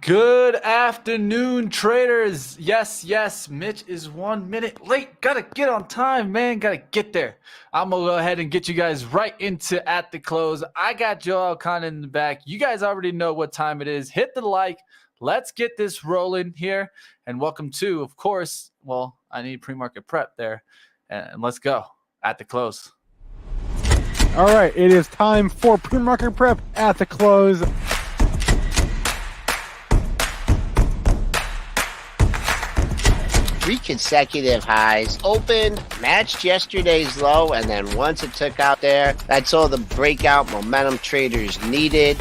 Good afternoon, traders. Yes, Mitch is 1 minute late. Gotta get on time, man. Gotta get there. I'm gonna go ahead and get you guys right into At the Close. I got Joe Elconin in the back. You guys already know what time it is. Hit the like. Let's get this rolling here. And welcome to, of course, I need pre-market prep there. And let's go. At the Close. All right, it is time for pre-market prep at the close. Three consecutive highs, opened, matched yesterday's low, and then once it took out there, that's all the breakout momentum traders needed.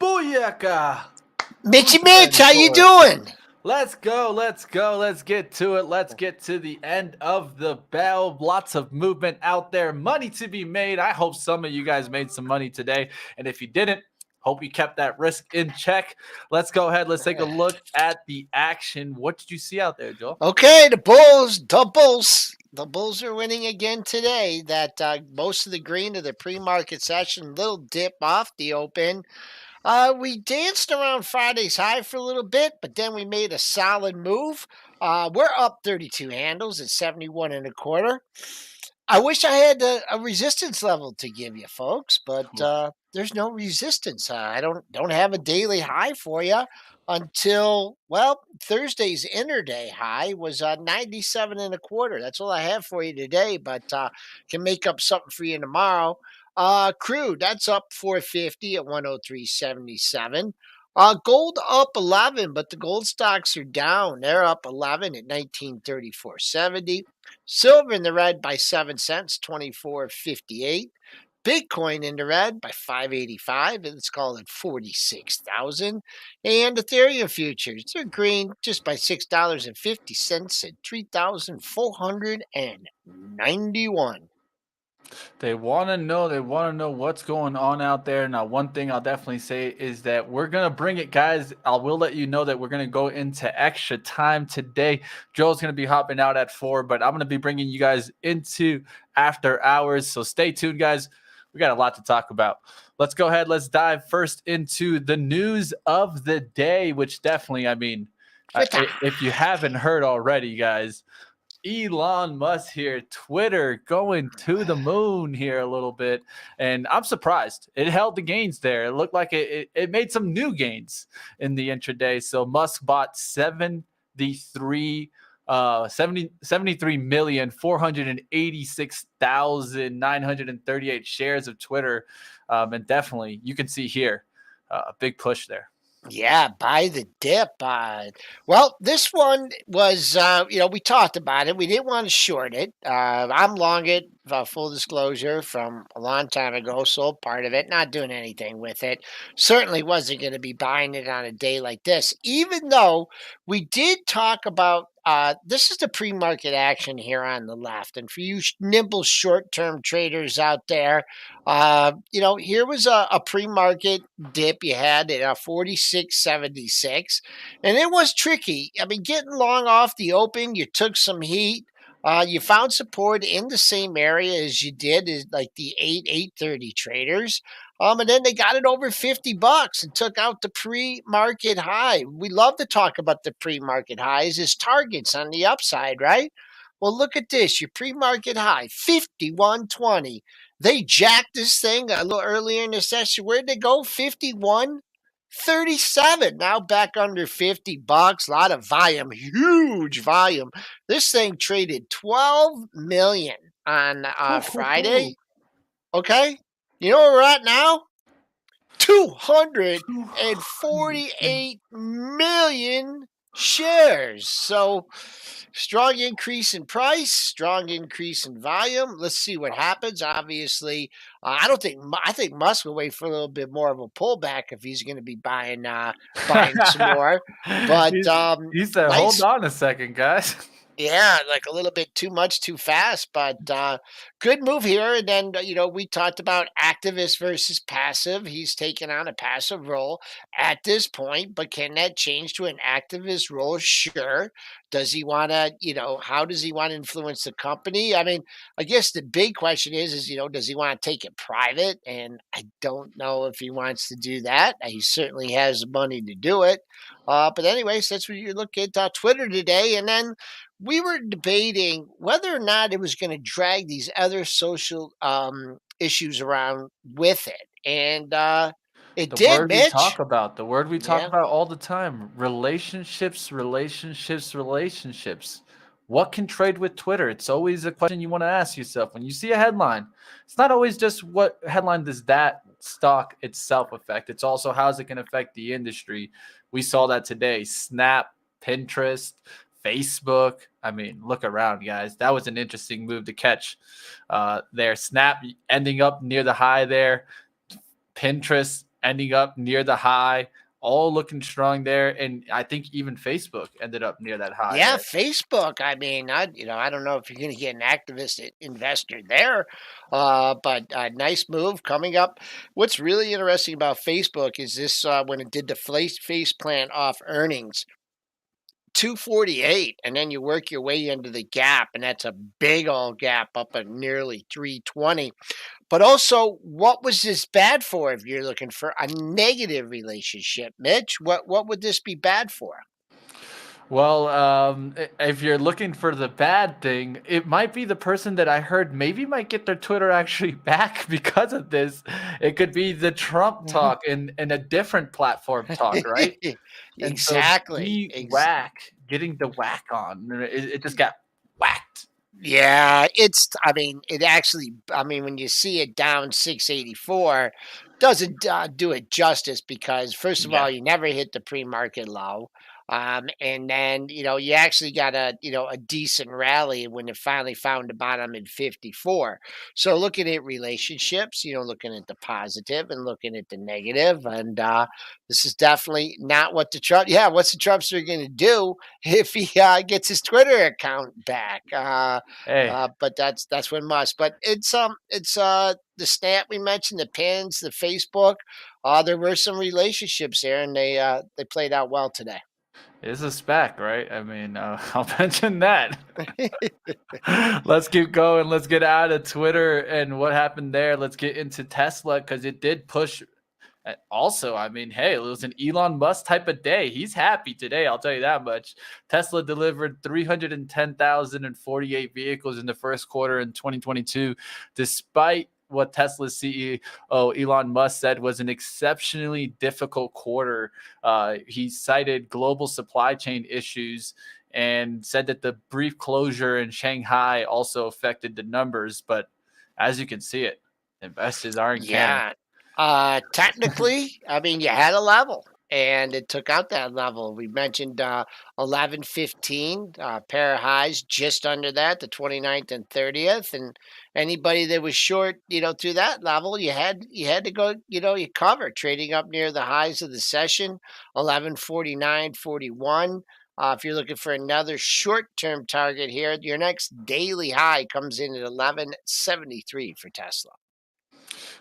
Booyaka! Mitch, how you doing? Let's go. Let's get to it. Let's get to the end of the bell. Lots of movement out there. Money to be made. I hope some of you guys made some money today. And if you didn't, hope you kept that risk in check. Let's go ahead. Let's take a look at the action. What did you see out there, Joel? Okay, the Bulls are winning again today. That most of the green of the pre-market session, little dip off the open. We danced around Friday's high for a little bit, but then we made a solid move. We're up 32 handles at 71 and a quarter. I wish I had a resistance level to give you, folks, but there's no resistance. I don't have a daily high for you until Thursday's interday high was 97 and a quarter. That's all I have for you today, but can make up something for you tomorrow. Crude, that's up 450 at 103.77. Gold up 11, but the gold stocks are down. They're up 11 at 1934.70. Silver in the red by 7 cents, 24.58. Bitcoin in the red by 585, and let's call it 46,000. And Ethereum futures, they're green just by $6.50 at 3,491. They want to know what's going on out there. Now, one thing I'll definitely say is that we're going to bring it, guys. I will let you know that we're going to go into extra time today. Joel's going to be hopping out at 4, but I'm going to be bringing you guys into after hours. So stay tuned, guys. We got a lot to talk about. Let's go ahead. Let's dive first into the news of the day, which definitely, if you haven't heard already, guys, Elon Musk here, Twitter going to the moon here a little bit. And I'm surprised. It held the gains there. It looked like it made some new gains in the intraday. So Musk bought 73,486,938 shares of Twitter. And definitely, you can see here a big push there. Yeah, buy the dip. This one was, we talked about it. We didn't want to short it. I'm long it, full disclosure, from a long time ago. Sold part of it, not doing anything with it. Certainly wasn't going to be buying it on a day like this, even though we did talk about this is the pre-market action here on the left. And for you nimble short-term traders out there, here was a pre-market dip you had at 46.76, and it was tricky. I mean, getting long off the open, you took some heat. You found support in the same area as you did as like the 830 traders. And then they got it over $50 and took out the pre-market high. We love to talk about the pre-market highs as targets on the upside, right? Well, look at this. Your pre-market high, 51.20. They jacked this thing a little earlier in the session. Where'd they go? 51.37. Now back under $50. A lot of volume, huge volume. This thing traded 12 million on Friday. Okay. You know where we're at now? 248 million shares. So strong increase in price, strong increase in volume. Let's see what happens. Obviously, I think Musk will wait for a little bit more of a pullback if he's going to be buying some more. But he said, "Hold on a second, guys." Yeah, like a little bit too much too fast, but good move here. And then, we talked about activist versus passive. He's taken on a passive role at this point, but can that change to an activist role? Sure. Does he want to, how does he want to influence the company? I mean, I guess the big question is, does he want to take it private? And I don't know if he wants to do that. He certainly has the money to do it. But anyways, that's what you look at Twitter today. And then we were debating whether or not it was going to drag these other social issues around with it. And it The did, word we talk Mitch. about, the word we talk Yeah. about all the time, relationships, relationships, relationships. What can trade with Twitter? It's always a question you want to ask yourself when you see a headline. It's not always just what headline does that stock itself affect. It's also how's it going to affect the industry. We saw that today. Snap, Pinterest, Facebook. I mean, look around, guys. That was an interesting move to catch there. Snap ending up near the high there. Pinterest ending up near the high, all looking strong there. And I think even Facebook ended up near that high Yeah, there. Facebook. I mean, I don't know if you're going to get an activist investor there, but nice move coming up. What's really interesting about Facebook is this when it did the face plant off earnings, 248, and then you work your way into the gap, and that's a big old gap up at nearly 320. But also, what was this bad for if you're looking for a negative relationship, Mitch? What would this be bad for? Well, if you're looking for the bad thing, it might be the person that I heard maybe might get their Twitter actually back because of this. It could be the Trump talk and a different platform talk, right? And so Exactly. be whack, getting the whack on. It just got whacked. Yeah, I mean, it actually, I mean, when you see it down 684, doesn't do it justice because, first of Yeah. all, you never hit the pre market low. And then, you actually got a decent rally when it finally found the bottom in 54. So looking at relationships, looking at the positive and looking at the negative, and this is definitely not what what's the Trumpster going to do if he gets his Twitter account back? Hey, But that's when must. But it's the stat we mentioned, the pins, the Facebook. There were some relationships there, and they played out well today. it's a spec, right? I mean, I'll mention that. Let's keep going. Let's get out of Twitter and what happened there. Let's get into Tesla because it did push. Also, I mean, hey, it was an Elon Musk type of day. He's happy today, I'll tell you that much. Tesla delivered 310,048 vehicles in the first quarter in 2022, despite what Tesla's CEO Elon Musk said was an exceptionally difficult quarter. He cited global supply chain issues and said that the brief closure in Shanghai also affected the numbers. But as you can see it, investors aren't caring. Yeah. Technically, I mean, you had a level and it took out that level. We mentioned 1115, pair of highs just under that, the 29th and 30th. And anybody that was short, through that level, you had to go, you cover trading up near the highs of the session, 1149.41. If you're looking for another short-term target here, your next daily high comes in at 1173 for Tesla.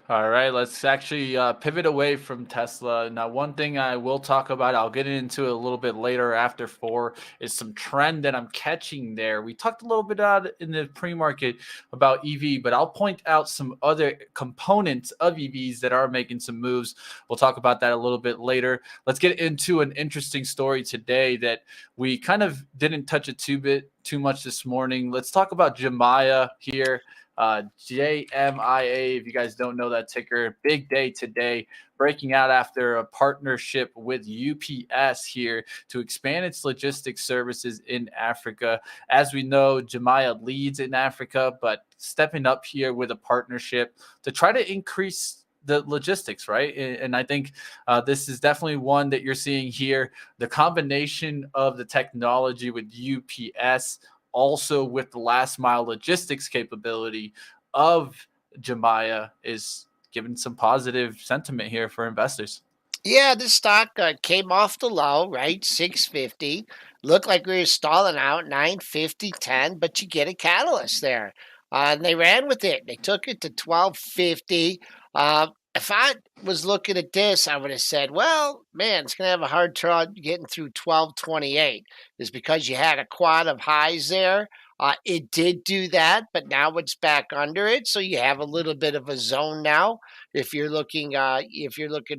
All right, let's actually pivot away from Tesla. Now, one thing I will talk about, I'll get into it a little bit later after four, is some trend that I'm catching there. We talked a little bit about it in the pre-market about EV, but I'll point out some other components of EVs that are making some moves. We'll talk about that a little bit later. Let's get into an interesting story today that we kind of didn't touch it too much this morning. Let's talk about Jemiah here. JMIA, if you guys don't know that ticker, big day today, breaking out after a partnership with UPS here to expand its logistics services in Africa. As we know, Jemiah leads in Africa, but stepping up here with a partnership to try to increase the logistics, right? And I think this is definitely one that you're seeing here. The combination of the technology with UPS, also with the last mile logistics capability of Jemiah, is giving some positive sentiment here for investors. Yeah, this stock came off the low, right? 650. Looked like we were stalling out 950, 10, but you get a catalyst there. And they ran with it. They took it to 1250. If I was looking at this, I would have said, well, man, it's going to have a hard time getting through 1228. Is because you had a quad of highs there. It did do that, but now it's back under it. So you have a little bit of a zone now. If you're looking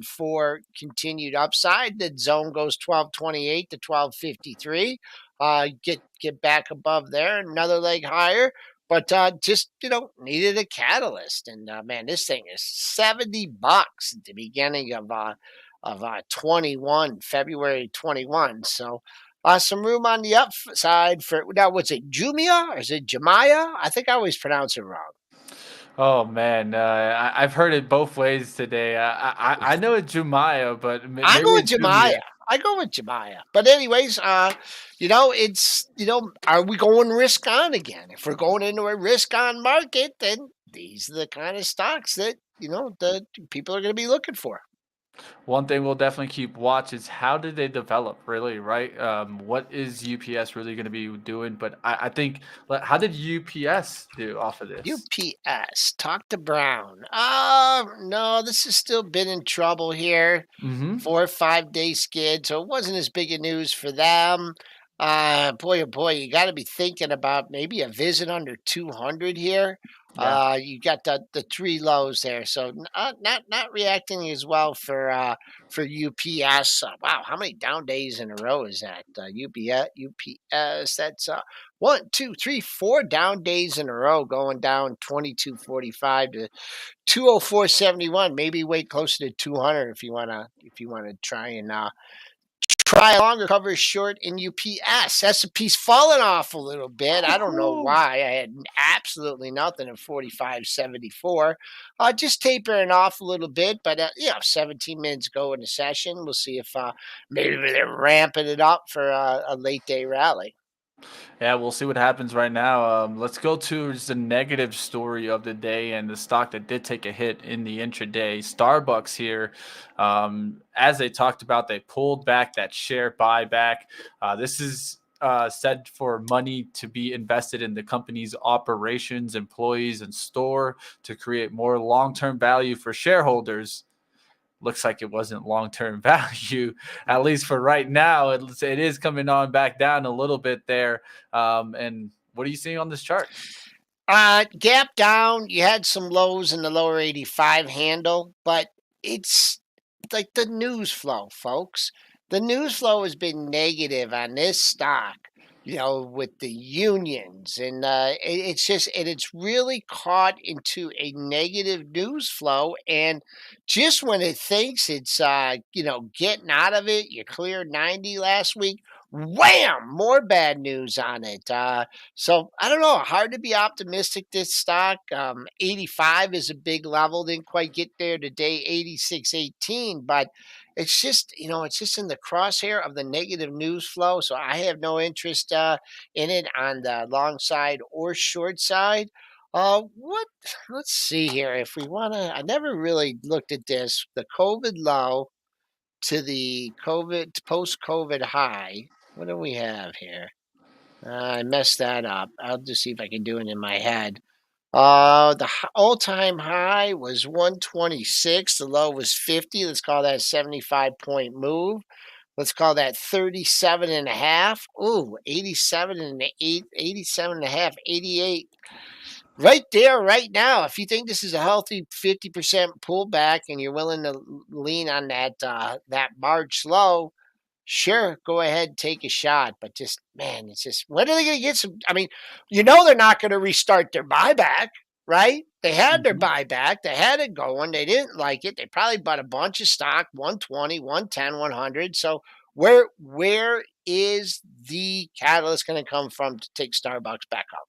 for continued upside, the zone goes 1228 to 1253. Get back above there, another leg higher. But just needed a catalyst, and man, this thing is $70 at the beginning of 21 February 21. So some room on the upside for now. Was it Jumia or is it Jemiah? I think I always pronounce it wrong. Oh man, I've heard it both ways today. I know it's Jumaya, but I maybe go with it's Jemiah. Jumia. I go with Jemiah. But anyways, are we going risk on again? If we're going into a risk on market, then these are the kind of stocks that the people are going to be looking for. One thing we'll definitely keep watch is how did they develop, really, right? What is UPS really going to be doing? But I think, how did UPS do off of this? UPS, talk to Brown. No, this has still been in trouble here. Mm-hmm. 4 or 5 day skid, so it wasn't as big a news for them. Boy, oh boy, you got to be thinking about maybe a visit under 200 here. Yeah. You got the three lows there, so not reacting as well for UPS. Wow, how many down days in a row is that? UPS. That's 1, 2, 3, 4 down days in a row, going down 22.45 to 204.71. Maybe wait closer to 200 if you wanna try a longer cover short in UPS. S&P's fallen off a little bit. I don't know why. I had absolutely nothing at 45.74. Just tapering off a little bit, but 17 minutes go in the session. We'll see if maybe they're ramping it up for a late day rally. Yeah, we'll see what happens right now. Let's go to the negative story of the day and the stock that did take a hit in the intraday. Starbucks here, as they talked about, they pulled back that share buyback. This is said for money to be invested in the company's operations, employees, and store to create more long-term value for shareholders. Looks like it wasn't long-term value, at least for right now. It is coming on back down a little bit there. And what are you seeing on this chart? Gap down. You had some lows in the lower 85 handle, but it's like the news flow, folks. The news flow has been negative on this stock, with the unions, and it's really caught into a negative news flow. And just when it thinks it's getting out of it, you cleared 90 last week. Wham! More bad news on it. So I don't know. Hard to be optimistic. This stock, 85 is a big level. Didn't quite get there today. 86.18, but it's just in the crosshair of the negative news flow. So I have no interest in it on the long side or short side. What? Let's see here. If we want to, I never really looked at this. The COVID low to the COVID post COVID high. What do we have here? I messed that up. I'll just see if I can do it in my head. The all-time high was 126. The low was 50. Let's call that a 75-point move. Let's call that 37 and a half. Ooh, 87 and 8, 87 and a half, 88. Right there, right now. If you think this is a healthy 50% pullback and you're willing to lean on that March low, sure, go ahead and take a shot. But just, man, it's just, when are they going to get some? I mean, they're not going to restart their buyback, right? They had their Mhm. buyback. They had it going. They didn't like it. They probably bought a bunch of stock, 120, 110, 100. So where is the catalyst going to come from to take Starbucks back up?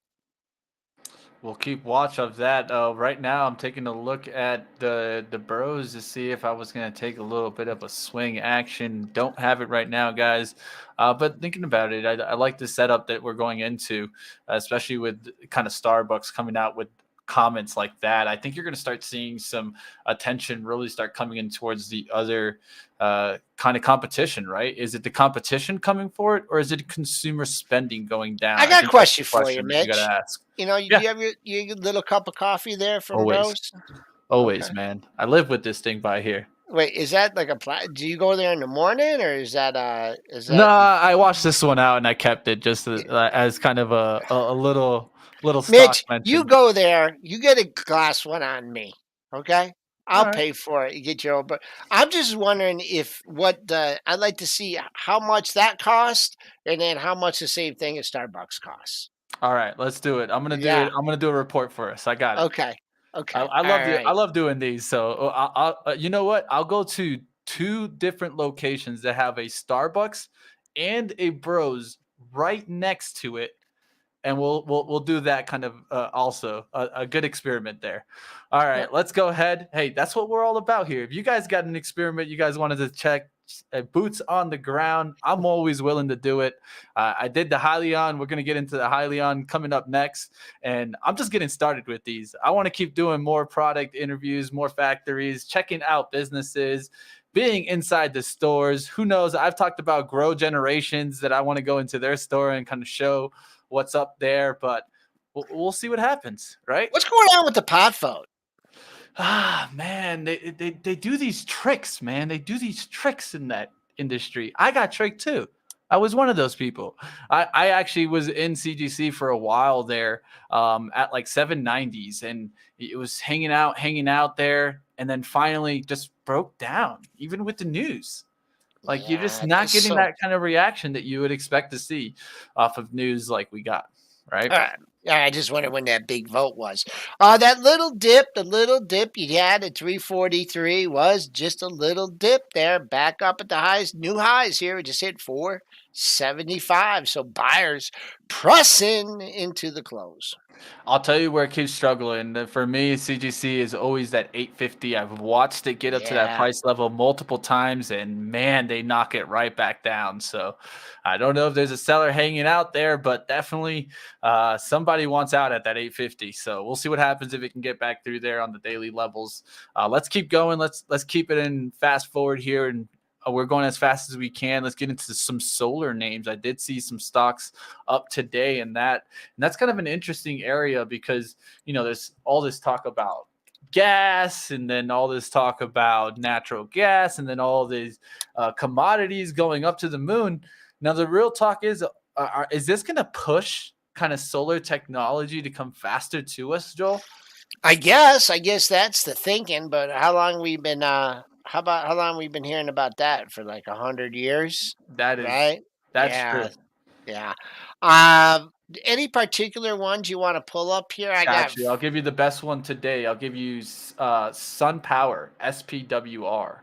We'll keep watch of that. Right now, I'm taking a look at the Bros to see if I was going to take a little bit of a swing action. Don't have it right now, guys. But thinking about it, I like the setup that we're going into, especially with kind of Starbucks coming out with comments like that, I think you're going to start seeing some attention really start coming in towards the other kind of competition, right? Is it the competition coming for it, or is it consumer spending going down? I I got a think that's the question for you, question that you got to Mitch. ask. You know, Yeah, you have your little cup of coffee there from always, Rose? Okay. always, man. I live with this thing by here. Wait, is that like do you go there in the morning, or is No, that I watched this one out and I kept it just y- as kind of a little stock Mitch, you mention. go there, you get a glass one on me. Okay? All I'll right. pay for it. You get your own, but I'm just wondering if I'd like to see how much that cost and then how much the same thing at Starbucks costs. All right, let's do it. I'm gonna do it. Yeah. I'm gonna do a report for us. I got it. Okay. Okay. I All love I right. love doing these. So you know what? I'll go to two different locations that have a Starbucks and a Bros right next to it, and we'll do that kind of also a good experiment there. All Yeah. right, let's go ahead. Hey, that's what we're all about here. If you guys got an experiment you guys wanted to check, boots on the ground, I'm always willing to do it. I did the Hylion. We're gonna get into the Hylion coming up next, and I'm just getting started with these. I want to keep doing more product interviews, more factories, checking out businesses, being inside the stores. Who knows? I've talked about Grow Generations that I want to go into their store and kind of show what's up there, but we'll see what happens, right? What's going on with the pot vote? Ah, man, they do these tricks, man. They do these tricks in that industry. I got tricked too. I was one of those people. I actually was in CGC for a while there, at like 790s, and it was hanging out there, and then finally just broke down, even with the news. Like you're just Yeah. not getting So that kind of reaction that you would expect to see off of news like we got, right? Yeah, I just wondered when that big vote was. That the little dip you had at 343 was just a little dip there, back up at the highs, new highs here. We just hit 475. So buyers pressing into the close. I'll tell you where it keeps struggling. For me, CGC is always that 850. I've watched it get up to that Yeah. price level multiple times, and man, they knock it right back down. So I don't know if there's a seller hanging out there, but definitely somebody wants out at that 850. So we'll see what happens if it can get back through there on the daily levels. Let's keep going. Let's keep it in fast forward here, and we're going as fast as we can. Let's get into some solar names. I did see some stocks up today, and that's kind of an interesting area because there's all this talk about gas, and then all this talk about natural gas, and then all these commodities going up to the moon. Now the real talk is this going to push kind of solar technology to come faster to us, Joel? I guess that's the thinking, but how long we've been hearing about that for like 100 years, That is right? that's true. Yeah, yeah. Any particular ones you want to pull up here? I got Got you. I'll give you the best one today. I'll give you Sun Power, SPWR.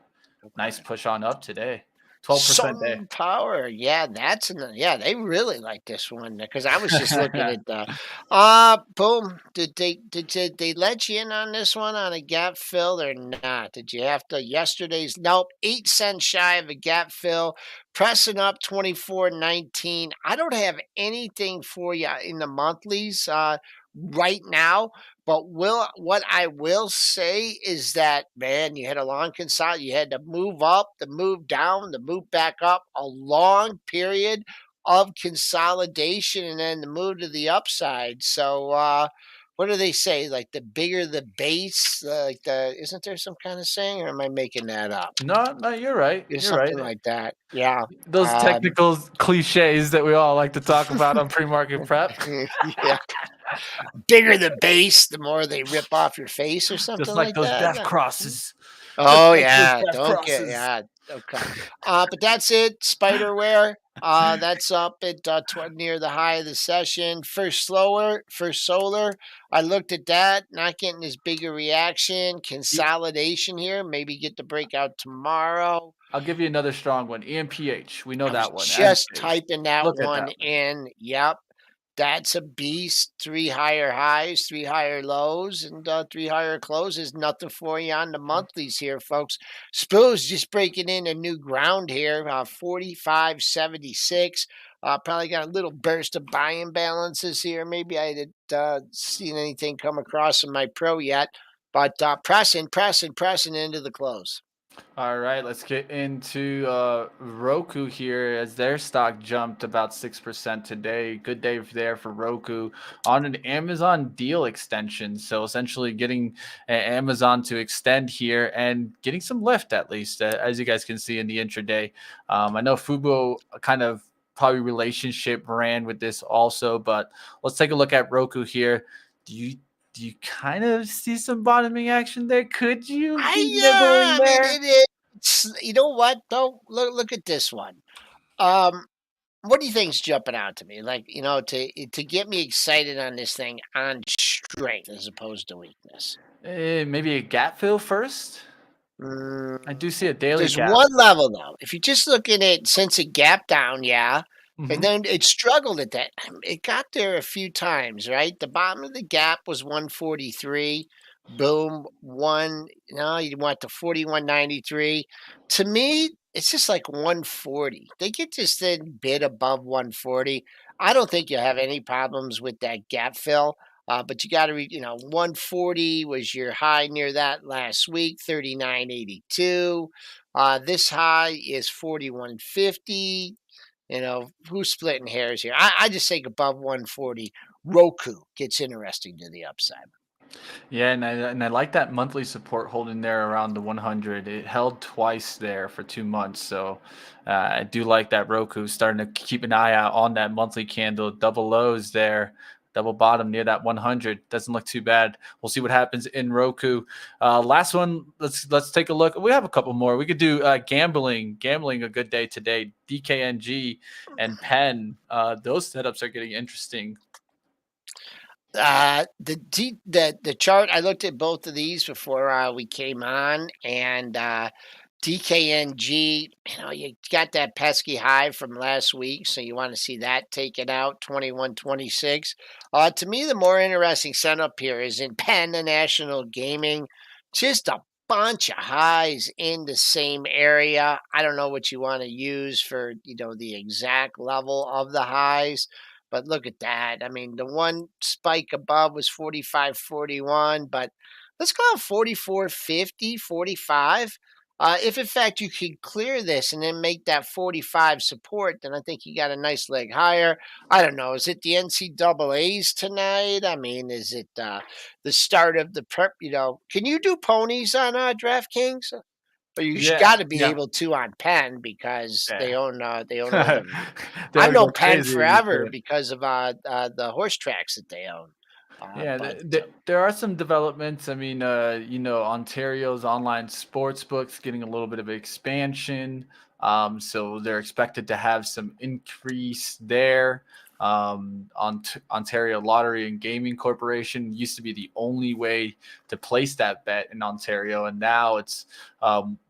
Nice okay. push on up today. 12% day. Sun Power. Yeah, yeah, they really like this one because I was just looking at the boom. Did they let you in on this one on a gap fill or not? Did you have to yesterday's nope, 8 cents shy of a gap fill, pressing up 24.19. I don't have anything for you in the monthlies right now. But what I will say is that man, you had a long you had to move up, the move down, the move back up, a long period of consolidation, and then the move to the upside. So what do they say? Like the bigger the base, like the isn't there some kind of saying, or am I making that up? No, no, you're right. There's You're right. something like that. Yeah. Those Um, technical cliches that we all like to talk about on pre-market prep, yeah. Bigger the base, the more they rip off your face or just something like like those that. death crosses. Just Oh like those yeah, death don't get crosses. yeah, okay. But that's it. Spiderware. That's up at near the high of the session. First solar. I looked at that, not getting as big a reaction. Consolidation here. Maybe get the breakout tomorrow. I'll give you another strong one. EMPH. We know I was that one. just MJ. typing that Look at one that one. in. Yep. That's a beast. 3 higher highs, 3 higher lows, and 3 higher closes. Nothing for you on the monthlies here, folks. Spool's just breaking in a new ground here. 45.76. Probably got a little burst of buying balances here. Maybe I hadn't seen anything come across in my pro yet, but pressing into the close. All right, let's get into Roku here as their stock jumped about 6% today. Good day there for Roku on an Amazon deal extension. So essentially getting Amazon to extend here and getting some lift at least, as you guys can see in the intraday. I know Fubo kind of probably relationship ran with this also, but let's take a look at Roku here. Do you do you kind of see some bottoming action there? Could you be Yeah, nibbling I mean there? it is. You know what though? Look at this one. Um, what do you think's jumping out to me? Like, to get me excited on this thing on strength as opposed to weakness. Maybe a gap fill first. Mm, I do see a daily there's gap. one level though. If you're just looking at since it gapped down, yeah, and Mhm. then it struggled at that. It got there a few times, right? The bottom of the gap was 143. Boom, one. No, you want to 41.93. To me, it's just like 140. They get this thin bit above 140. I don't think you'll have any problems with that gap fill. But you got to 140 was your high near that last week, 39.82. This high is 41.50. Who's splitting hairs here? I just think above 140, Roku gets interesting to the upside. Yeah, and I like that monthly support holding there around the 100. It held twice there for 2 months, so I do like that Roku starting to keep an eye out on that monthly candle, double lows there, double bottom near that 100. Doesn't look too bad. We'll see what happens in Roku. Last one, let's take a look. We have a couple more. We could do gambling a good day today. DKNG and Penn. Those setups are getting interesting. The chart, I looked at both of these before we came on, and DKNG, you got that pesky high from last week, so you want to see that taken out, 21.26. To me, the more interesting setup here is in Penn National Gaming, just a bunch of highs in the same area. I don't know what you want to use for, the exact level of the highs. But look at that. I mean, the one spike above was 45.41, but let's call it 44.50, 45. If in fact you can clear this and then make that 45 support, then I think you got a nice leg higher. I don't know. Is it the NCAA's tonight? I mean, is it the start of the prep? Can you do ponies on DraftKings? But you Yeah, got to be yeah. able to on Penn because Yeah. they own all them. They I've would go known Penn crazy if you forever couldn't. because of the horse tracks that they own. Yeah, But there are some developments. I mean, Ontario's online sports books getting a little bit of expansion. So they're expected to have some increase there. Ontario Lottery and Gaming Corporation used to be the only way to place that bet in Ontario, and now it's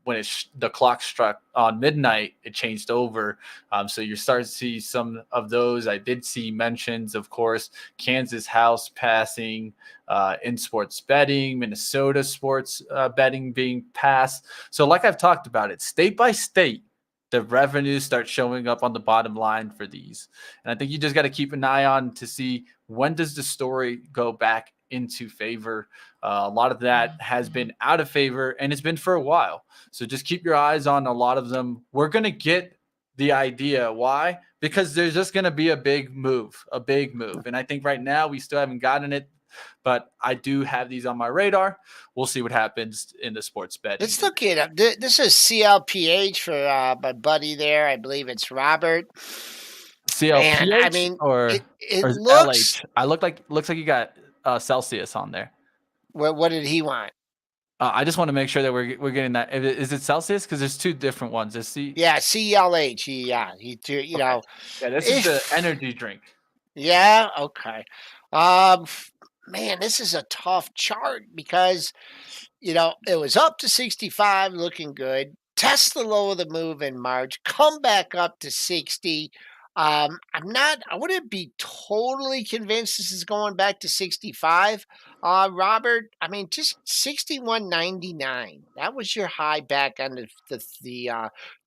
when the clock struck on midnight, it changed over. So you're starting to see some of those. I did see mentions, of course, Kansas House passing in sports betting, Minnesota sports betting being passed. So, like I've talked about it, state by state, the revenues start showing up on the bottom line for these. And I think you just got to keep an eye on to see when does the story go back into favor. A lot of that has been out of favor, and it's been for a while. So just keep your eyes on a lot of them. We're going to get the idea. Why? Because there's just going to be a big move. And I think right now we still haven't gotten it, but I do have these on my radar. We'll see what happens in the sports betting. let's look it up. This is CLPH for my buddy there. I believe it's Robert. Man, I CLPH mean, or it or looks. LH? Looks like you got Celsius on there. What did he want? I just want to make sure that we're getting that. Is it Celsius? Because there's two different ones. Is C? Yeah, CLH. Okay. Yeah, this is the If energy drink. yeah, okay. Um, man, this is a tough chart because it was up to 65, looking good. Test the low of the move in March, come back up to 60. I wouldn't be totally convinced this is going back to 65. Robert, I mean, just 61.99. That was your high back on the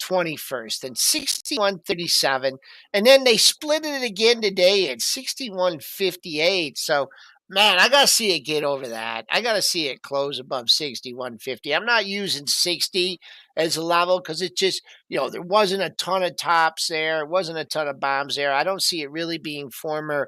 21st, and 61.37. And then they split it again today at 61.58. So, man, I got to see it get over that. I got to see it close above 61.50. I'm not using 60 as a level because it just, there wasn't a ton of tops there. It wasn't a ton of bombs there. I don't see it really being former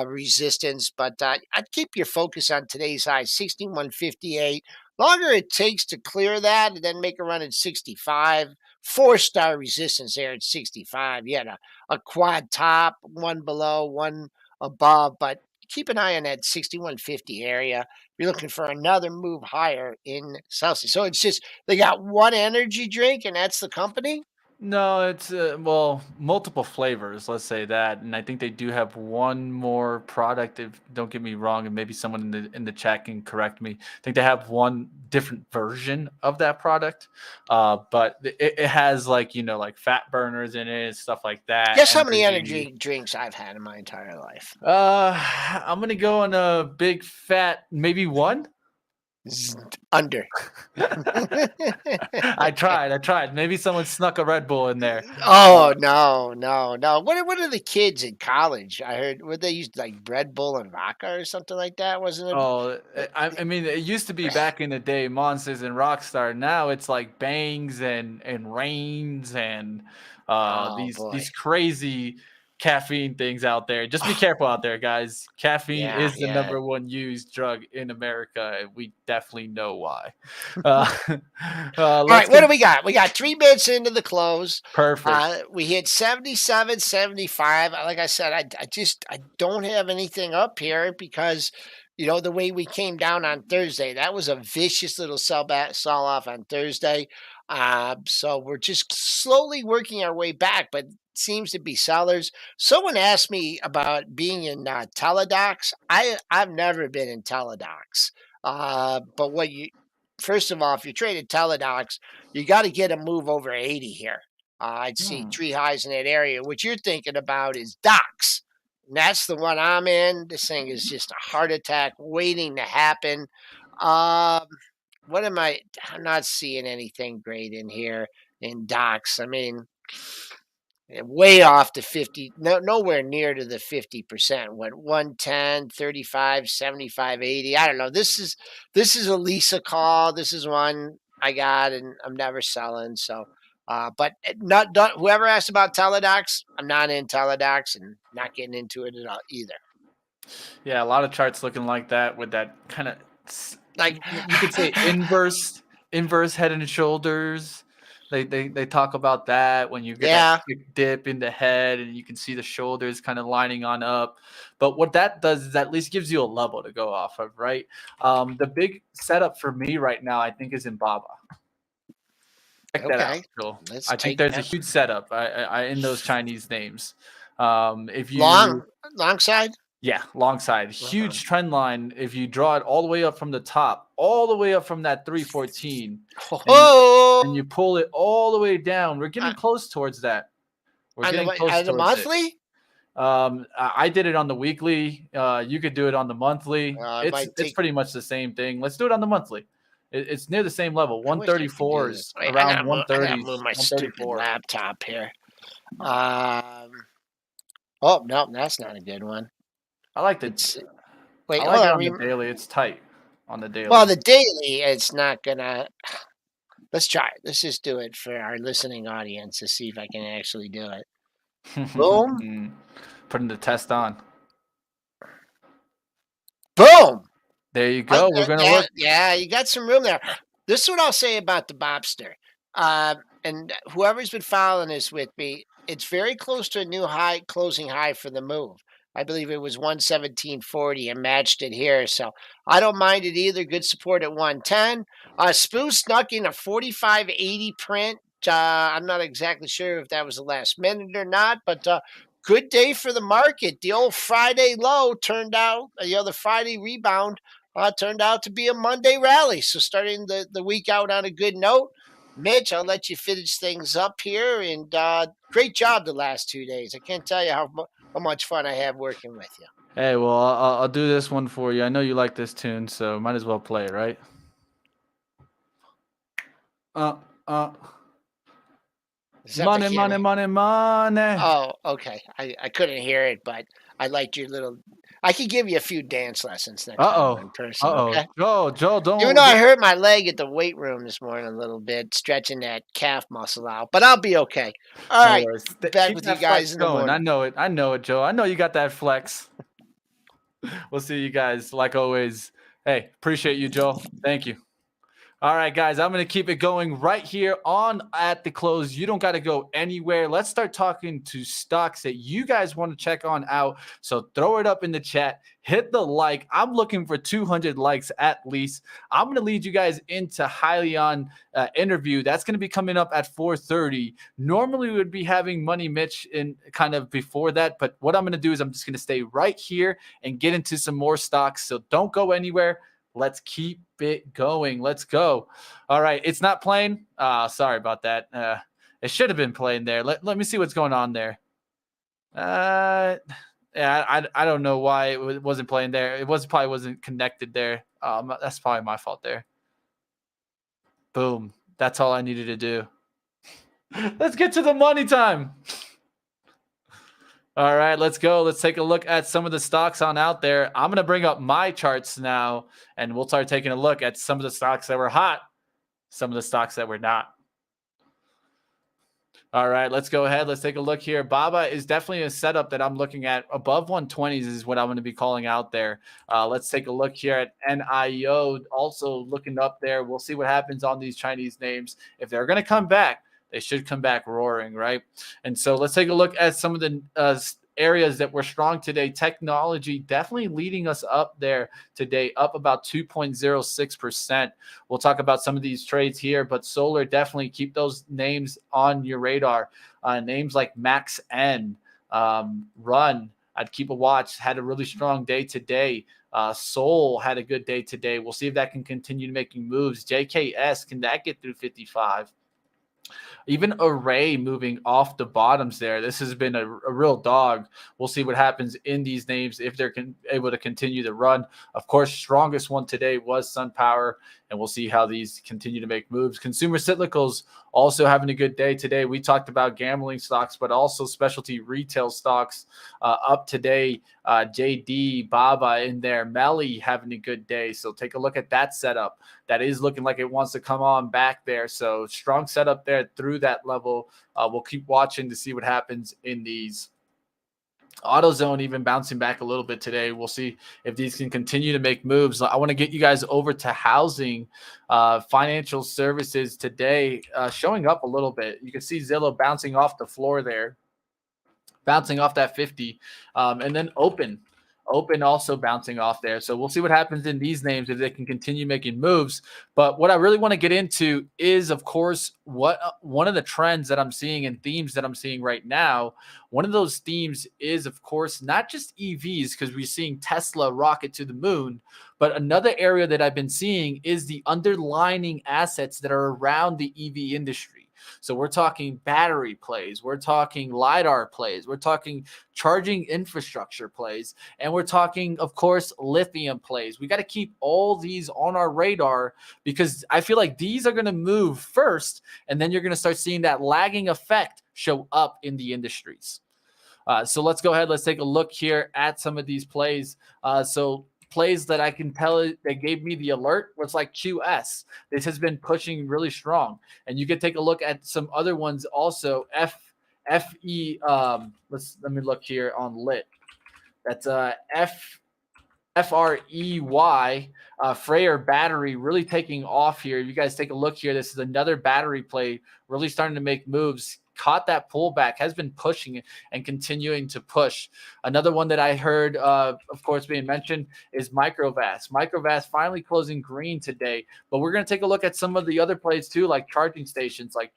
resistance, but I'd keep your focus on today's high, 61.58. Longer it takes to clear that and then make a run at 65. 4-star resistance there at 65. You had a quad top, one below, one above, but keep an eye on that 61.50 area. You're looking for another move higher in Celsius. So it's just they got one energy drink, and that's the company? No, it's well, multiple flavors, let's say that, and I think they do have one more product. If don't get me wrong, and maybe someone in the chat can correct me. I think they have one different version of that product, but it has like like fat burners in it and stuff like that. Guess how many Energy. energy drinks I've had in my entire life? I'm gonna go on a big fat maybe one. Under. I tried. Maybe someone snuck a Red Bull in there. Oh, no, no, no. What are the kids in college? I heard what they used like Red Bull and vodka or something like that, wasn't it? Oh, I mean, it used to be back in the day, Monsters and Rockstar. Now it's like Bangs and Rains and Oh these boy. crazy caffeine things out there. Just be careful out there, guys. Caffeine Yeah, is the yeah. number one used drug in America, and we definitely know why. Uh, All let's right, what get do we got? We got 3 minutes into the close. perfect. We hit 77, 75. Like I said, I don't have anything up here because the way we came down on Thursday, that was a vicious little sell off on Thursday. So we're just slowly working our way back, but seems to be sellers. Someone asked me about being in teledocs. I've never been in teledocs. But first of all, if you're trading teledocs, you got to get a move over 80 here. I'd see Hmm. 3 highs in that area. What you're thinking about is docs. And that's the one I'm in. This thing is just a heart attack waiting to happen. Um, what am I? I'm not seeing anything great in here in docs. I mean, way off the 50, nowhere near to the 50%. What, 110, 35, 75, 80? I don't know. This is a Lisa call. This is one I got and I'm never selling. So but not whoever asked about teledocs, I'm not in teledocs and not getting into it at all either. Yeah, a lot of charts looking like that with that kind of Like you could say inverse head and shoulders. They talk about that when you get that yeah. quick dip in the head and you can see the shoulders kind of lining on up. But what that does is at least gives you a level to go off of, right? The big setup for me right now, I think, is in Baba. Check that out, Okay. Joel. Let's I think take there's a that. huge setup in those Chinese names. If Long you side. Yeah, long side. Uh-huh. Huge trend line. If you draw it all the way up from the top, all the way up from that 314, and Oh, you pull it all the way down, we're getting close towards that. We're getting close on the towards it. monthly. I did it on the weekly. You could do it on the monthly. I It's might it's take. pretty much the same thing. Let's do it on the monthly. It's near the same level. I wish I could do 134 this. is Wait, around I gotta move 130s, my stupid 134. laptop here. Um. Oh no, that's not a good one. I like the It's I wait. like Hold it on. on the daily. It's tight on the Well, daily. the daily, it's not gonna. Let's try it. Let's just do it for our listening audience to see if I can actually do it. Boom, Putting the test on. boom. There you go. We're gonna Yeah, look. yeah, you got some room there. This is what I'll say about the Bobster. And whoever's been following this with me, it's very close to a new high, closing high for the move. I believe it was 117.40 and matched it here. So I don't mind it either. Good support at 110. Spoon snuck in a 45.80 print. I'm not exactly sure if that was the last minute or not, but good day for the market. The old Friday low turned out, the Friday rebound turned out to be a Monday rally. So starting the week out on a good note. Mitch, I'll let you finish things up here. And great job the last 2 days. I can't tell you how much fun I have working with you. Hey, well, I'll do this one for you. I know you like this tune, so might as well play it, right? Uh, uh, Is that money, money, beginning? money, money. Oh, okay. I couldn't hear it, but I liked your little. I could give you a few dance lessons next time we're in person. Okay. Joe, Even though I don't. hurt my leg at the weight room this morning a little bit, stretching that calf muscle out, but I'll be okay. All No right, worries. back Keep with you that flex guys in the going. I morning. know it. I know it, Joe. I know you got that flex. We'll see you guys like always. Hey, appreciate you, Joe. Thank you. All right, guys, I'm going to keep it going right here on At the Close. You don't got to go anywhere. Let's start talking to stocks that you guys want to check on out. So throw it up in the chat. Hit the like. I'm looking for 200 likes at least. I'm going to lead you guys into Hylion interview. That's going to be coming up at 4:30. Normally, we would be having Money Mitch in kind of before that. But what I'm going to do is I'm just going to stay right here and get into some more stocks. So don't go anywhere. Let's keep it going. Let's go. All right. It's not playing. Sorry about that. It should have been playing there. Let me see what's going on there. Yeah, I don't know why it wasn't playing there. It probably wasn't connected there. That's probably my fault there. Boom. That's all I needed to do. Let's get to the money time. All right, let's go. Let's take a look at some of the stocks on out there. I'm going to bring up my charts now, and we'll start taking a look at some of the stocks that were hot, some of the stocks that were not. All right, let's go ahead. Let's take a look here. Baba is definitely a setup that I'm looking at. Above 120s is what I'm going to be calling out there. Let's take a look here at NIO, also looking up there. We'll see what happens on these Chinese names. If they're going to come back, they should come back roaring, right? And so let's take a look at some of the areas that were strong today. Technology definitely leading us up there today, up about 2.06%. We'll talk about some of these trades here, but solar, definitely keep those names on your radar. Names like Max N, Run, I'd keep a watch, had a really strong day today. Soul had a good day today. We'll see if that can continue making moves. JKS, can that get through 55? Even Array moving off the bottoms there. This has been a real dog. We'll see what happens in these names if they're able to continue to run. Of course, strongest one today was SunPower, and we'll see how these continue to make moves. Consumer cyclicals also having a good day today. We talked about gambling stocks, but also specialty retail stocks up today. JD, Baba in there, Melly having a good day. So take a look at that setup. That is looking like it wants to come on back there. So strong setup there through that level. We'll keep watching to see what happens in these. AutoZone even bouncing back a little bit today. We'll see if these can continue to make moves. I want to get you guys over to housing, financial services today, showing up a little bit. You can see Zillow bouncing off the floor there, bouncing off that 50, and then Open also bouncing off there. So we'll see what happens in these names if they can continue making moves. But what I really want to get into is, of course, what one of the trends that I'm seeing and themes that I'm seeing right now. One of those themes is, of course, not just EVs, because we're seeing Tesla rocket to the moon, but another area that I've been seeing is the underlying assets that are around the EV industry. So we're talking battery plays, we're talking LiDAR plays, we're talking charging infrastructure plays, and we're talking, of course, lithium plays. We got to keep all these on our radar because I feel like these are going to move first, and then you're going to start seeing that lagging effect show up in the industries. So let's go ahead. Let's take a look here at some of these plays. So plays that I can tell that gave me the alert was like QS. This has been pushing really strong, and you can take a look at some other ones also. FE. Let me look here on lit. That's FREY, Freyer battery really taking off here. You guys take a look here. This is another battery play really starting to make moves. Caught that pullback, has been pushing and continuing to push. Another one that I heard, of course, being mentioned is Microvast. Microvast finally closing green today, but we're going to take a look at some of the other plays too, like charging stations, like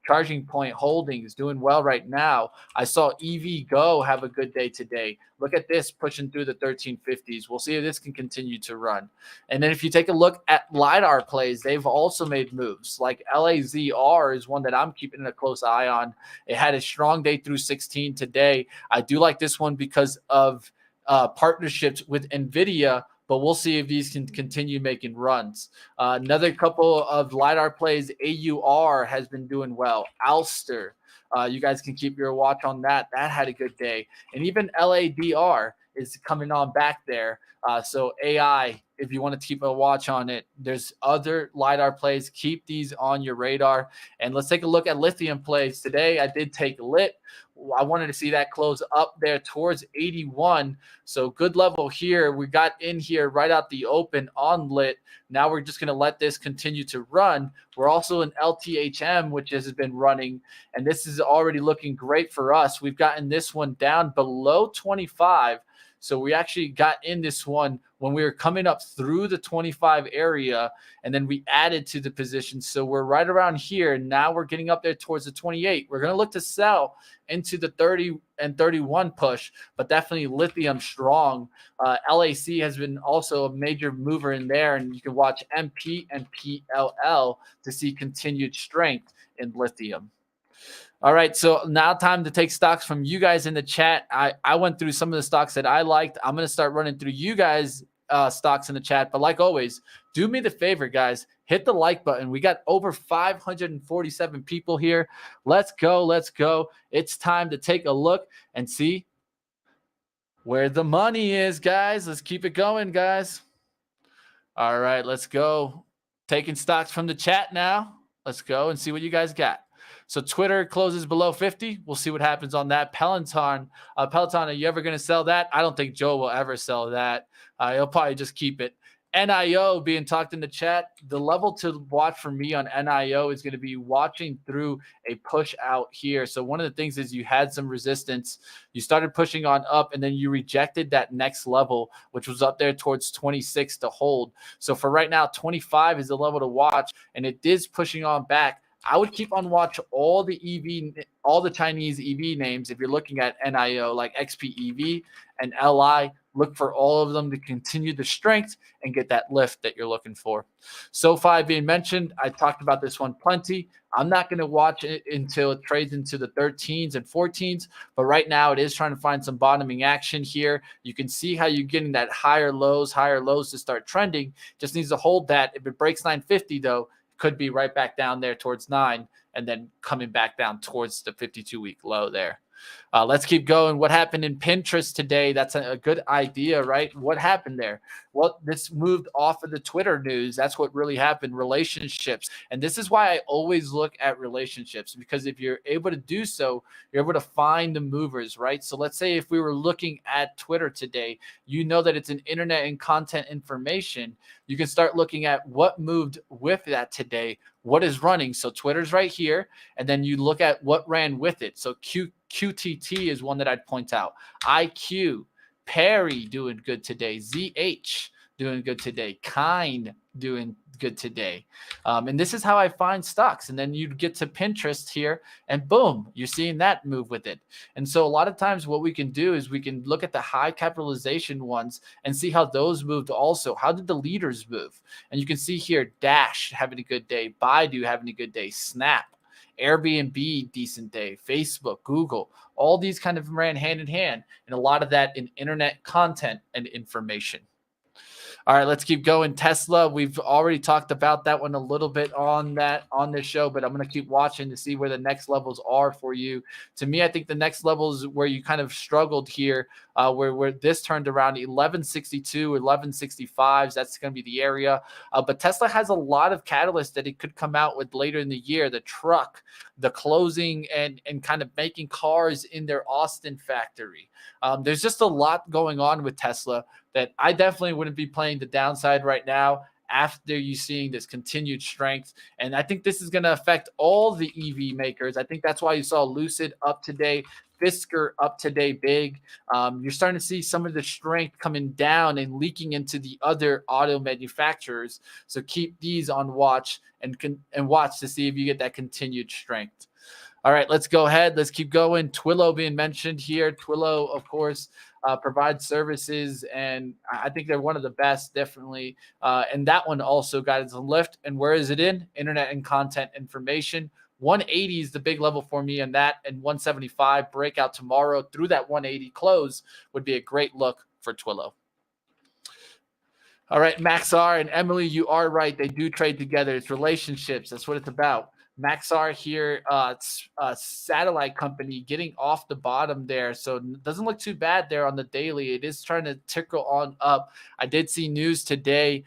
Charging Point Holdings doing well right now. I saw EV Go have a good day today. Look at this pushing through the 1350s. We'll see if this can continue to run. And then if you take a look at LiDAR plays, they've also made moves. Like LAZR is one that I'm keeping a close eye on. It had a strong day through 16 today. I do like this one because of partnerships with NVIDIA, but we'll see if these can continue making runs. Another couple of LiDAR plays, AUR has been doing well. Alster, you guys can keep your watch on that. That had a good day. And even LADR is coming on back there. So AI, if you want to keep a watch on it, there's other LiDAR plays. Keep these on your radar. And let's take a look at lithium plays. Today, I did take lit. I wanted to see that close up there towards 81. So good level here. We got in here right out the open on lit. Now we're just going to let this continue to run. We're also in LTHM, which has been running, and this is already looking great for us. We've gotten this one down below 25. So we actually got in this one when we were coming up through the 25 area, and then we added to the position. So we're right around here. Now we're getting up there towards the 28. We're going to look to sell into the 30 and 31 push, but definitely lithium strong. LAC has been also a major mover in there, and you can watch MP and PLL to see continued strength in lithium. All right, so now time to take stocks from you guys in the chat. I went through some of the stocks that I liked. I'm going to start running through you guys' stocks in the chat. But like always, do me the favor, guys. Hit the like button. We got over 547 people here. Let's go. Let's go. It's time to take a look and see where the money is, guys. Let's keep it going, guys. All right, let's go. Taking stocks from the chat now. Let's go and see what you guys got. So Twitter closes below 50. We'll see what happens on that. Peloton, are you ever going to sell that? I don't think Joe will ever sell that. He'll probably just keep it. NIO being talked in the chat. The level to watch for me on NIO is going to be watching through a push out here. So one of the things is you had some resistance. You started pushing on up, and then you rejected that next level, which was up there towards 26 to hold. So for right now, 25 is the level to watch, and it is pushing on back. I would keep on watch all the Chinese EV names. If you're looking at NIO, like XPEV and LI, look for all of them to continue the strength and get that lift that you're looking for. SoFi being mentioned, I talked about this one plenty. I'm not going to watch it until it trades into the 13s and 14s, but right now it is trying to find some bottoming action here. You can see how you're getting that higher lows to start trending. Just needs to hold that. If it breaks 950, though, could be right back down there towards 9 and then coming back down towards the 52-week low there. Let's keep going. What happened in Pinterest today? That's a good idea, right? What happened there? Well, this moved off of the Twitter news. That's what really happened, relationships. And this is why I always look at relationships, because if you're able to do so, you're able to find the movers, right? So let's say if we were looking at Twitter today, you know that it's an internet and content information. You can start looking at what moved with that today, what is running. So Twitter's right here, and then you look at what ran with it. So QTT is one that I'd point out. IQ, Perry doing good today. ZH doing good today. Kind doing good today. And this is how I find stocks. And then you get to Pinterest here, and boom, you're seeing that move with it. And so a lot of times what we can do is we can look at the high capitalization ones and see how those moved also. How did the leaders move? And you can see here, Dash having a good day. Baidu having a good day. Snap. Airbnb, decent day. Facebook, Google, all these kind of ran hand in hand, and a lot of that in internet content and information. All right, let's keep going. Tesla, we've already talked about that one a little bit on this show, but I'm going to keep watching to see where the next levels are for you. To me, I think the next levels where you kind of struggled here, where this turned around 1162, 1165s. That's going to be the area. But Tesla has a lot of catalysts that it could come out with later in the year. The truck, the closing, and kind of making cars in their Austin factory. There's just a lot going on with Tesla that I definitely wouldn't be playing the downside right now after you seeing this continued strength. And I think this is going to affect all the EV makers. I think that's why you saw Lucid up today, Fisker up today big. You're starting to see some of the strength coming down and leaking into the other auto manufacturers. So keep these on watch and watch to see if you get that continued strength. All right, let's go ahead. Let's keep going. Twilio being mentioned here. Twilio, of course, provides services, and I think they're one of the best, definitely. And that one also got its lift. And where is it in? Internet and content information. 180 is the big level for me on that, and 175 breakout tomorrow through that 180 close would be a great look for Twilio. All right, Maxar and Emily, you are right. They do trade together. It's relationships. That's what it's about. Maxar here, it's a satellite company getting off the bottom there. So it doesn't look too bad there on the daily. It is trying to tickle on up. I did see news today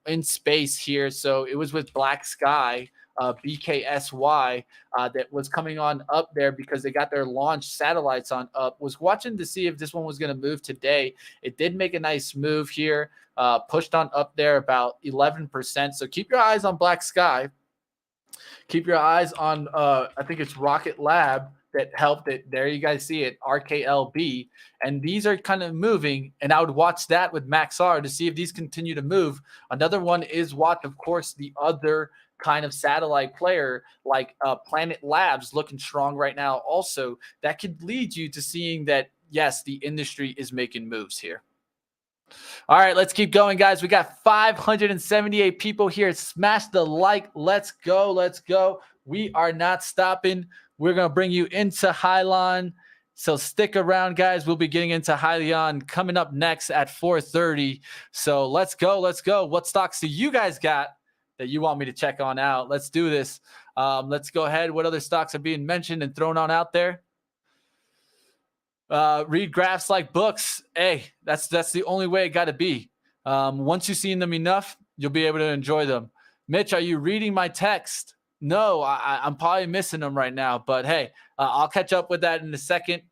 in space here. So it was with Black Sky, BKSY, that was coming on up there because they got their launch satellites on up. Was watching to see if this one was going to move today. It did make a nice move here. Pushed on up there about 11%. So keep your eyes on Black Sky. Keep your eyes on, I think it's Rocket Lab that helped it. There you guys see it, RKLB. And these are kind of moving. And I would watch that with Maxar to see if these continue to move. Another one is watch, of course, the other kind of satellite player like Planet Labs looking strong right now. Also, that could lead you to seeing that, yes, the industry is making moves here. All right, let's keep going, guys. We got 578 people here. Smash the like. Let's go. Let's go. We are not stopping. We're going to bring you into Hylion. So stick around, guys. We'll be getting into Hylion coming up next at 4:30. So let's go. Let's go. What stocks do you guys got that you want me to check on out? Let's do this. Let's go ahead. What other stocks are being mentioned and thrown on out there? Read graphs like books. Hey, that's the only way it got to be. Once you've seen them enough, you'll be able to enjoy them. Mitch, are you reading my text? No, I'm probably missing them right now. But hey, I'll catch up with that in a second.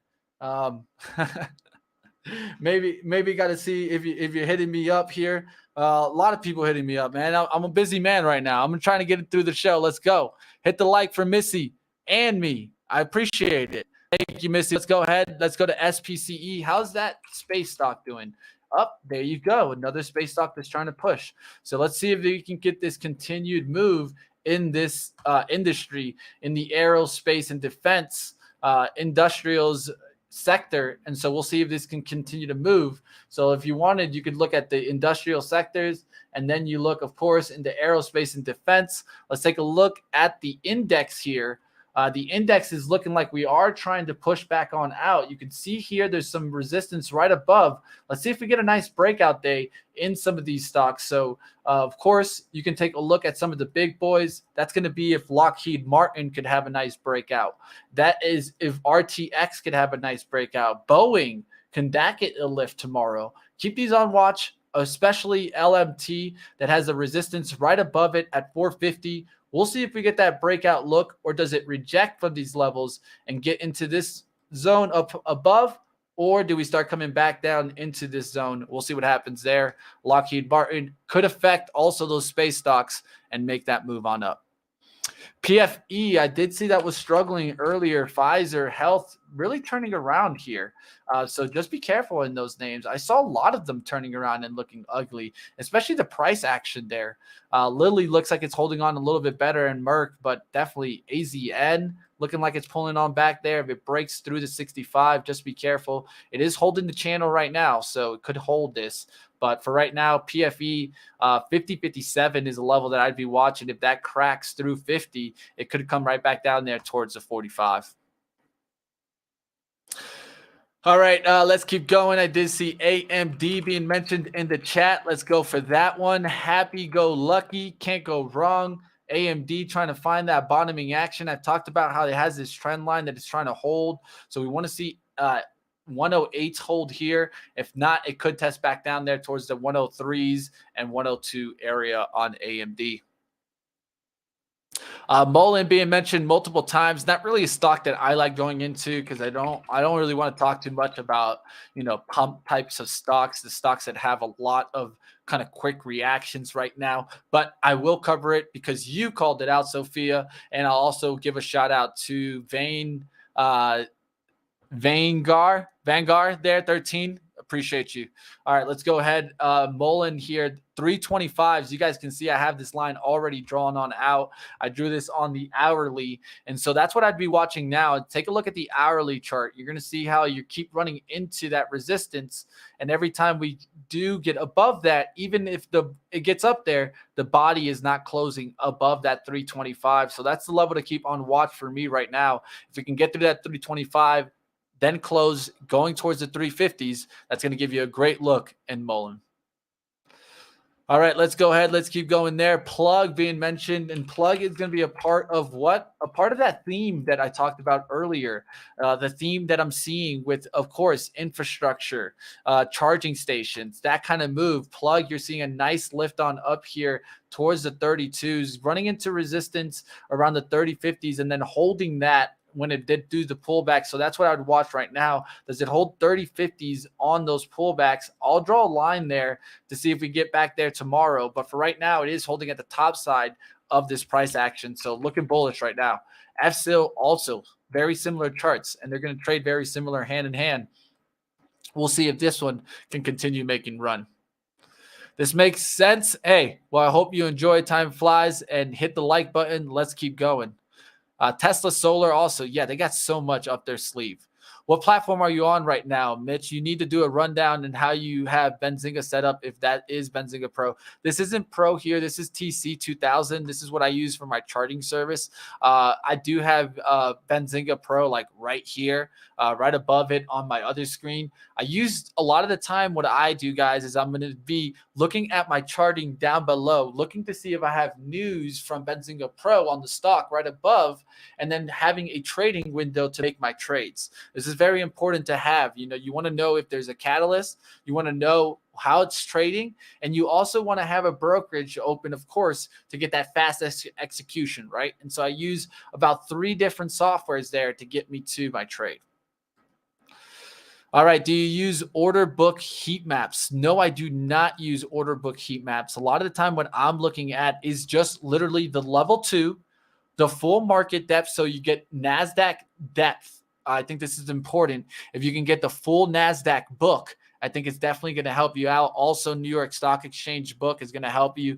Maybe got to see if you're hitting me up here. A lot of people hitting me up, man. I'm a busy man right now. I'm trying to get it through the show. Let's go. Hit the like for Missy and me. I appreciate it. Thank you, Missy. Let's go ahead. Let's go to SPCE. How's that space stock doing? Up there you go. Another space stock that's trying to push. So let's see if we can get this continued move in this industry, in the aerospace and defense industrials sector. And so we'll see if this can continue to move. So if you wanted, you could look at the industrial sectors, and then you look, of course, into aerospace and defense. Let's take a look at the index here. The index is looking like we are trying to push back on out. You can see here there's some resistance right above. Let's see if we get a nice breakout day in some of these stocks. So, of course, you can take a look at some of the big boys. That's going to be if Lockheed Martin could have a nice breakout. That is if RTX could have a nice breakout. Boeing, can that get a lift tomorrow? Keep these on watch, especially LMT that has a resistance right above it at 450. We'll see if we get that breakout look, or does it reject from these levels and get into this zone up above, or do we start coming back down into this zone? We'll see what happens there. Lockheed Martin could affect also those space stocks and make that move on up. PFE, I did see that was struggling earlier. Pfizer Health really turning around here. So just be careful in those names. I saw a lot of them turning around and looking ugly, especially the price action there. Lilly looks like it's holding on a little bit better, and Merck, but definitely AZN looking like it's pulling on back there. If it breaks through the 65, just be careful. It is holding the channel right now, so it could hold this. But for right now, PFE 50.57 is a level that I'd be watching. If that cracks through 50, it could come right back down there towards the 45. All right, let's keep going. I did see AMD being mentioned in the chat. Let's go for that one. Happy go lucky. Can't go wrong. AMD trying to find that bottoming action. I've talked about how it has this trend line that it's trying to hold. So we want to see 108s hold here. If not, it could test back down there towards the 103s and 102 area on AMD. Mullen being mentioned multiple times. Not really a stock that I like going into because I don't really want to talk too much about, pump types of stocks, the stocks that have a lot of kind of quick reactions right now. But I will cover it because you called it out, Sophia, and I'll also give a shout out to Vanguard there, 13. Appreciate you. All right, let's go ahead. Mullen here 325s. You guys can see I have this line already drawn on out. I drew this on the hourly. And so that's what I'd be watching now. Take a look at the hourly chart. You're going to see how you keep running into that resistance. And every time we do get above that, even if it gets up there, the body is not closing above that 325. So that's the level to keep on watch for me right now. If we can get through that 325, then close going towards the 350s, that's going to give you a great look in Mullen. All right, let's go ahead. Let's keep going there. Plug being mentioned, and plug is going to be a part of what? A part of that theme that I talked about earlier. The theme that I'm seeing with, of course, infrastructure, charging stations, that kind of move. Plug, you're seeing a nice lift on up here towards the 32s, running into resistance around the 3050s, and then holding that when it did do the pullback. So that's what I would watch right now. Does it hold 3050s on those pullbacks? I'll draw a line there to see if we get back there tomorrow. But for right now, it is holding at the top side of this price action. So looking bullish right now. FSIL also very similar charts, and they're going to trade very similar hand in hand. We'll see if this one can continue making run. This makes sense. Hey, well, I hope you enjoy. Time flies, and hit the like button. Let's keep going. Tesla Solar also, yeah, they got so much up their sleeve. What platform are you on right now, Mitch? You need to do a rundown and how you have Benzinga set up if that is Benzinga Pro. This isn't Pro here. This is TC 2000. This is what I use for my charting service. I do have Benzinga Pro like right here, right above it on my other screen. I use a lot of the time what I do, guys, is I'm going to be looking at my charting down below, looking to see if I have news from Benzinga Pro on the stock right above, and then having a trading window to make my trades. This is very important to have. You know, you want to know if there's a catalyst, you want to know how it's trading, and you also want to have a brokerage open, of course, to get that fast execution, right? And so I use about 3 different softwares there to get me to my trade. All right, do you use order book heat maps? No, I do not use order book heat maps. A lot of the time what I'm looking at is just literally the level 2, the full market depth, so you get NASDAQ depth. I think this is important. If you can get the full NASDAQ book, I think it's definitely going to help you out. Also, New York Stock Exchange book is going to help you.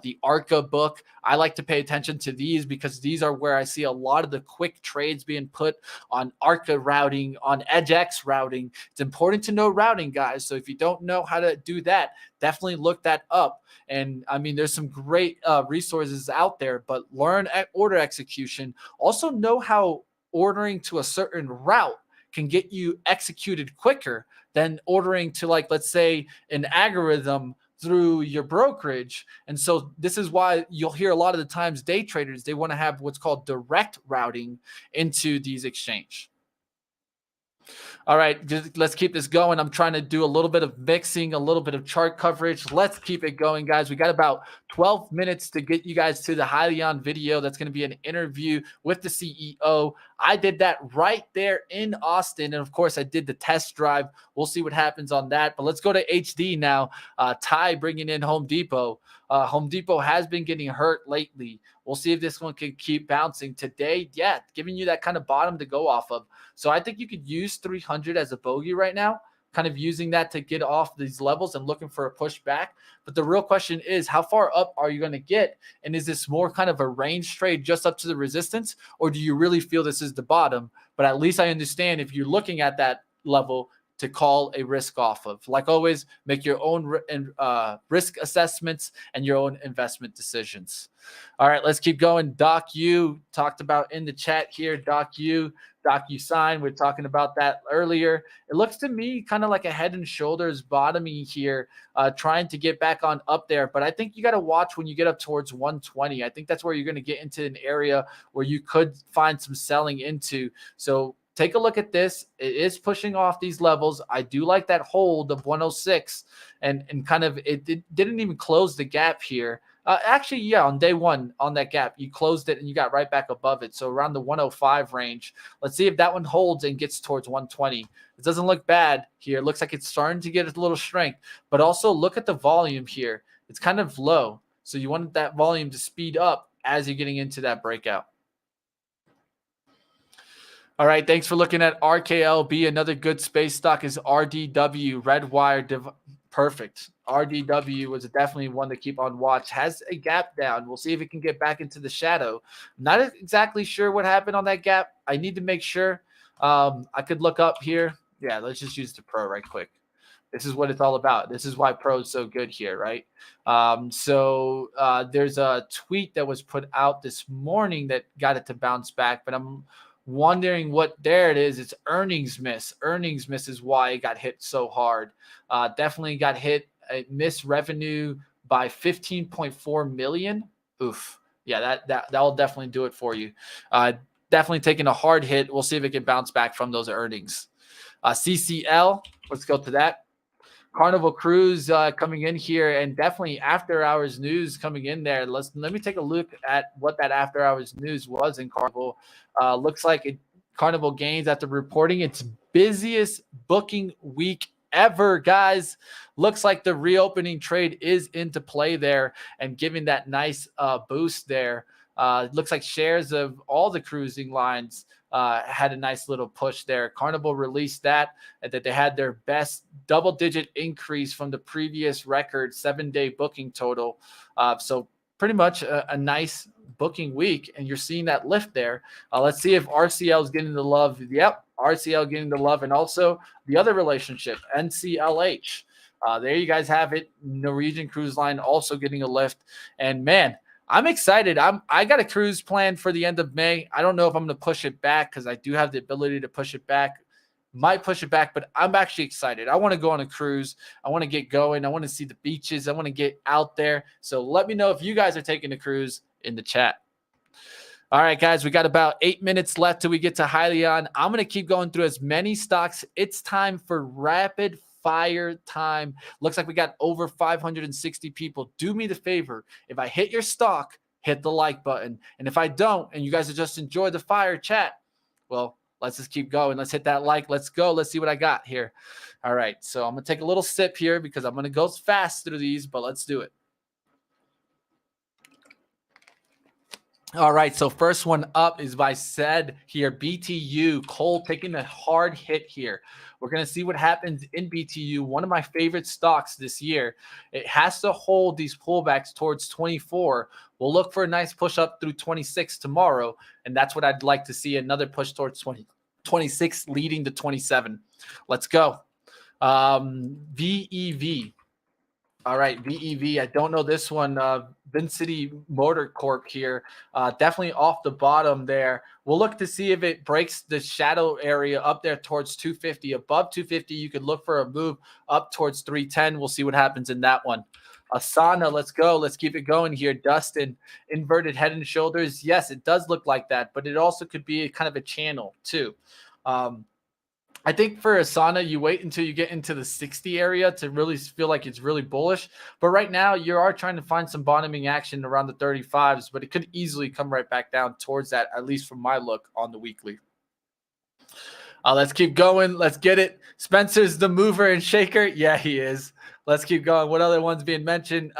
The ARCA book, I like to pay attention to these because these are where I see a lot of the quick trades being put on ARCA routing, on EdgeX routing. It's important to know routing, guys. So if you don't know how to do that, definitely look that up. And I mean, there's some great resources out there, but learn order execution. Also know how ordering to a certain route can get you executed quicker than ordering to, like, let's say, an algorithm through your brokerage. And so this is why you'll hear a lot of the times day traders, they want to have what's called direct routing into these exchange. All right, let's keep this going. I'm trying to do a little bit of mixing, a little bit of chart coverage. Let's keep it going, guys. We got about 12 minutes to get you guys to the Hylion video. That's going to be an interview with the CEO. I did that right there in Austin. And of course, I did the test drive. We'll see what happens on that. But let's go to HD now. Ty bringing in Home Depot. Home Depot has been getting hurt lately. We'll see if this one can keep bouncing today. Yeah, giving you that kind of bottom to go off of. So I think you could use 300 as a bogey right now, kind of using that to get off these levels and looking for a push back. But the real question is, how far up are you going to get? And is this more kind of a range trade just up to the resistance? Or do you really feel this is the bottom? But at least I understand if you're looking at that level to call a risk off of. Like always, make your own risk assessments and your own investment decisions. All right, let's keep going. Doc U talked about in the chat here. Doc U sign. We're talking about that earlier. It looks to me kind of like a head and shoulders bottoming here, trying to get back on up there. But I think you got to watch when you get up towards 120. I think that's where you're going to get into an area where you could find some selling into. So take a look at this. It is pushing off these levels. I do like that hold of 106, and kind of it didn't even close the gap here. Actually, yeah, on day one on that gap, you closed it and you got right back above it. So around the 105 range. Let's see if that one holds and gets towards 120. It doesn't look bad here. It looks like it's starting to get a little strength, but also look at the volume here. It's kind of low. So you want that volume to speed up as you're getting into that breakout. All right, thanks for looking at RKLB. Another good space stock is RDW, Redwire. Perfect. RDW was definitely one to keep on watch. Has a gap down. We'll see if it can get back into the shadow. Not exactly sure what happened on that gap. I need to make sure. I could look up here. Yeah, let's just use the pro right quick. This is what it's all about. This is why pro is so good here, right? There's a tweet that was put out this morning that got it to bounce back, but I'm wondering what there it is. It's earnings miss. Earnings miss is why it got hit so hard. Definitely got hit. It missed revenue by 15.4 million. Oof. Yeah, that will definitely do it for you. Definitely taking a hard hit. We'll see if it can bounce back from those earnings. CCL, let's go to that. Carnival Cruise coming in here, and definitely after hours news coming in there. Let me take a look at what that after hours news was in Carnival. Looks like Carnival Gains after reporting its busiest booking week ever, guys. Looks like the reopening trade is into play there and giving that nice boost there. Looks like shares of all the cruising lines had a nice little push there. Carnival released that they had their best double-digit increase from the previous record 7-day booking total. So pretty much a nice booking week, and you're seeing that lift there. Let's see if RCL is getting the love. Yep, RCL getting the love, and also the other relationship, NCLH. There you guys have it. Norwegian Cruise Line also getting a lift, and man, I'm excited. I got a cruise planned for the end of May. I don't know if I'm going to push it back because I do have the ability to push it back. Might push it back, but I'm actually excited. I want to go on a cruise. I want to get going. I want to see the beaches. I want to get out there. So let me know if you guys are taking a cruise in the chat. All right, guys, we got about 8 minutes left till we get to Hylion. I'm going to keep going through as many stocks. It's time for rapid fire time. Looks like we got over 560 people. Do me the favor. If I hit your stock, hit the like button. And if I don't, and you guys just enjoy the fire chat, well, let's just keep going. Let's hit that like. Let's go. Let's see what I got here. All right. So I'm going to take a little sip here because I'm going to go fast through these, but let's do it. All right, so first one up is by said here, BTU. Cole taking a hard hit here. We're going to see what happens in BTU, one of my favorite stocks this year. It has to hold these pullbacks towards 24. We'll look for a nice push up through 26 tomorrow, and that's what I'd like to see, another push towards 26 leading to 27. Let's go. VEV. All right, VEV. I don't know this one. Vin City Motor Corp here. Definitely off the bottom there. We'll look to see if it breaks the shadow area up there towards 250. Above 250, you could look for a move up towards 310. We'll see what happens in that one. Asana, let's go. Let's keep it going here. Dustin, inverted head and shoulders. Yes, it does look like that, but it also could be kind of a channel too. I think for Asana, you wait until you get into the 60 area to really feel like it's really bullish. But right now, you are trying to find some bottoming action around the 35s, but it could easily come right back down towards that, at least from my look on the weekly. Let's keep going. Let's get it. Spencer's the mover and shaker. Yeah, he is. Let's keep going. What other ones being mentioned?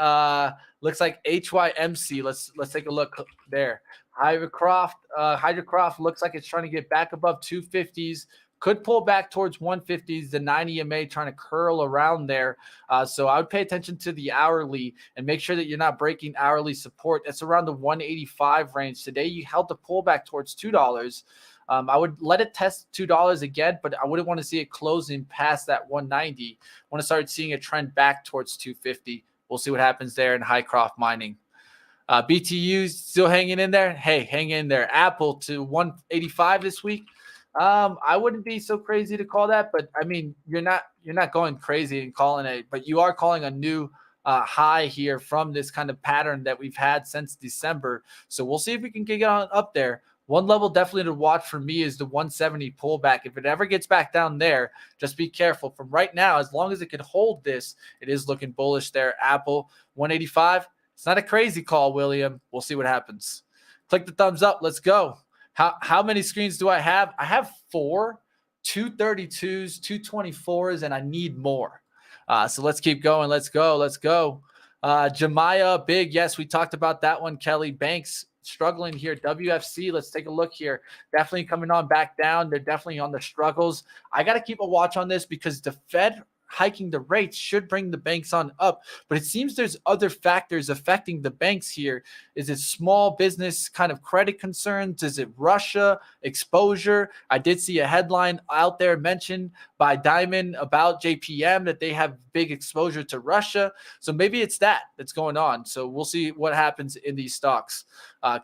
Looks like HYMC. Let's take a look there. Hydrocroft looks like it's trying to get back above 250s. Could pull back towards 150s, the 9 EMA trying to curl around there. So I would pay attention to the hourly and make sure that you're not breaking hourly support. That's around the 185 range. Today, you held the pullback towards $2. I would let it test $2 again, but I wouldn't want to see it closing past that 190. I want to start seeing a trend back towards 250. We'll see what happens there in Hycroft Mining. BTU still hanging in there. Hey, hang in there. Apple to 185 this week. I wouldn't be so crazy to call that, but I mean, you're not going crazy and calling it, but you are calling a new high here from this kind of pattern that we've had since December. So we'll see if we can get on up there. One level definitely to watch for me is the 170 pullback. If it ever gets back down there, just be careful. From right now, as long as it can hold this, it is looking bullish there. Apple 185. It's not a crazy call, William. We'll see what happens. Click the thumbs up. Let's go. How many screens do I have? I have 4, 232s, 224s, and I need more. So let's keep going. Let's go. Let's go. Jemiah, big. Yes, we talked about that one. Kelly Banks struggling here. WFC, let's take a look here. Definitely coming on back down. They're definitely on the struggles. I got to keep a watch on this because the Fed hiking the rates should bring the banks on up. But it seems there's other factors affecting the banks here. Is it small business kind of credit concerns? Is it Russia exposure? I did see a headline out there mentioned by Diamond about JPM that they have big exposure to Russia. So maybe it's that's going on. So we'll see what happens in these stocks.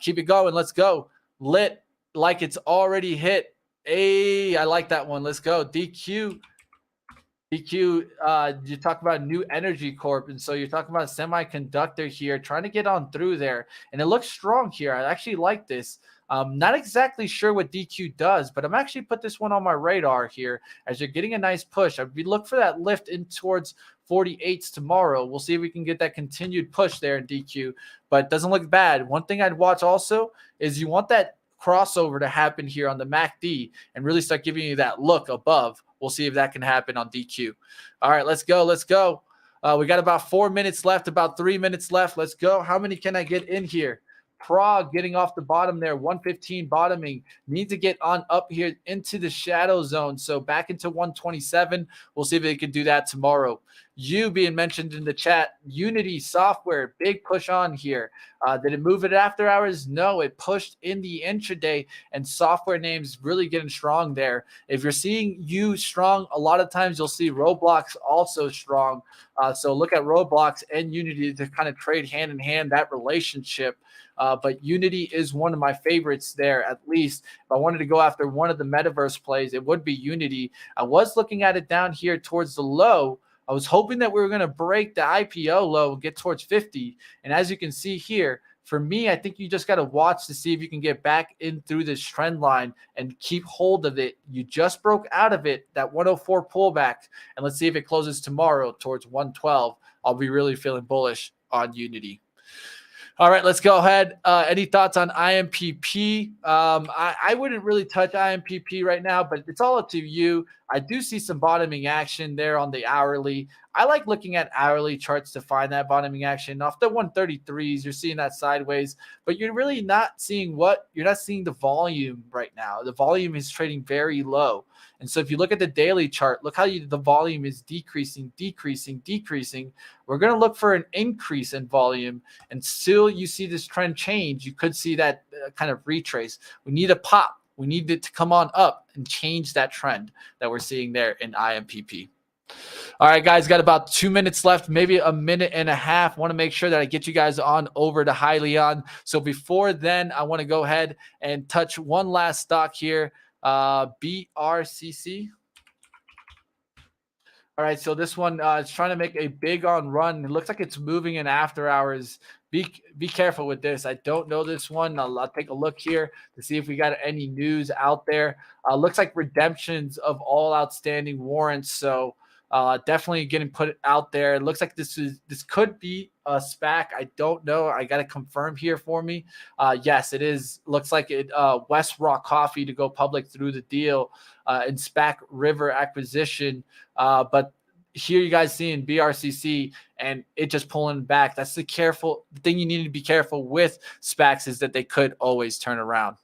Keep it going. Let's go. Lit like it's already hit. Hey, I like that one. Let's go. DQ. You talk about New Energy Corp, and so you're talking about a semiconductor here, trying to get on through there, and it looks strong here. I actually like this. Not exactly sure what DQ does, but I'm actually put this one on my radar here as you're getting a nice push. I'd look for that lift in towards 48s tomorrow. We'll see if we can get that continued push there in DQ, but it doesn't look bad. One thing I'd watch also is you want that crossover to happen here on the MACD and really start giving you that look above. We'll see if that can happen on DQ. All right, let's go. Let's go. We got about 4 minutes left, about 3 minutes left. Let's go. How many can I get in here? Prague getting off the bottom there, 115 bottoming. Need to get on up here into the shadow zone. So back into 127. We'll see if they can do that tomorrow. You being mentioned in the chat, Unity Software, big push on here. Did it move it after hours? No, it pushed in the intraday, and software names really getting strong there. If you're seeing you strong, a lot of times you'll see Roblox also strong. So look at Roblox and Unity to kind of trade hand in hand that relationship. But Unity is one of my favorites there, at least. If I wanted to go after one of the metaverse plays, it would be Unity. I was looking at it down here towards the low. I was hoping that we were going to break the IPO low and get towards 50. And as you can see here, for me, I think you just got to watch to see if you can get back in through this trend line and keep hold of it. You just broke out of it, that 104 pullback. And let's see if it closes tomorrow towards 112. I'll be really feeling bullish on Unity. All right, let's go ahead. Any thoughts on IMPP? I wouldn't really touch IMPP right now, but it's all up to you. I do see some bottoming action there on the hourly. I like looking at hourly charts to find that bottoming action. Off the 133s, you're seeing that sideways, but you're really not seeing you're not seeing the volume right now. The volume is trading very low. And so if you look at the daily chart, look how the volume is decreasing. We're going to look for an increase in volume. Until you see this trend change, you could see that kind of retrace. We need a pop. We need it to come on up and change that trend that we're seeing there in IMPP. All right, guys, got about 2 minutes left, maybe a minute and a half. Want to make sure that I get you guys on over to Hylion. So before then, I want to go ahead and touch one last stock here, BRCC. All right, so this one is trying to make a big on run. It looks like it's moving in after hours. Be careful with this. I don't know this one. I'll take a look here to see if we got any news out there. Looks like redemptions of all outstanding warrants. So definitely getting put out there. It looks like this could be a SPAC. I don't know. I got to confirm here for me. Yes, it is. Looks like it. West Rock Coffee to go public through the deal in SPAC River acquisition. But here you guys seeing BRCC and it just pulling back. That's the thing you need to be careful with SPACs is that they could always turn around.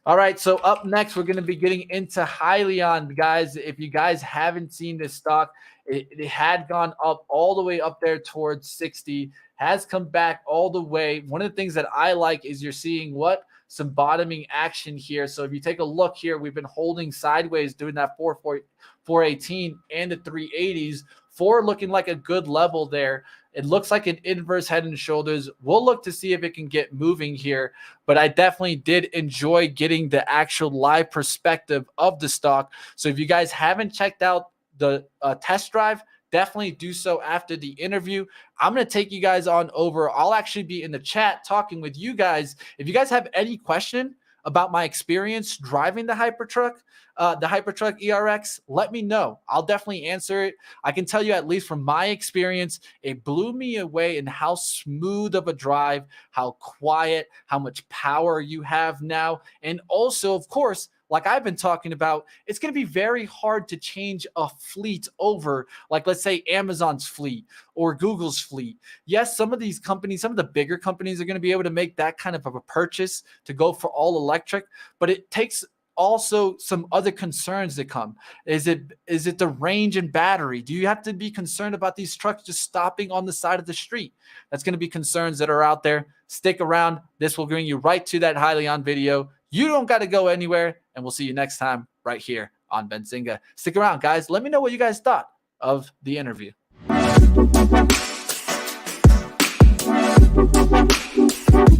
All right, so up next, we're going to be getting into Hylion, guys. If you guys haven't seen this stock, it had gone up all the way up there towards 60, has come back all the way. One of the things that I like is you're seeing some bottoming action here. So if you take a look here, we've been holding sideways doing that 418 and the 380s. 4 looking like a good level there. It looks like an inverse head and shoulders. We'll look to see if it can get moving here, but I definitely did enjoy getting the actual live perspective of the stock. So if you guys haven't checked out the test drive, definitely do so after the interview. I'm going to take you guys on over. I'll actually be in the chat talking with you guys. If you guys have any question about my experience driving the Hypertruck ERX, let me know. I'll definitely answer it. I can tell you, at least from my experience, it blew me away in how smooth of a drive, how quiet, how much power you have now. And also, of course, like I've been talking about, it's going to be very hard to change a fleet over, like let's say Amazon's fleet or Google's fleet. Yes, some of these companies, some of the bigger companies are going to be able to make that kind of a purchase to go for all electric, but it takes also some other concerns that come. Is it the range and battery? Do you have to be concerned about these trucks just stopping on the side of the street? That's going to be concerns that are out there. Stick around. This will bring you right to that Hylion video. You don't got to go anywhere, and we'll see you next time right here on Benzinga. Stick around, guys. Let me know what you guys thought of the interview.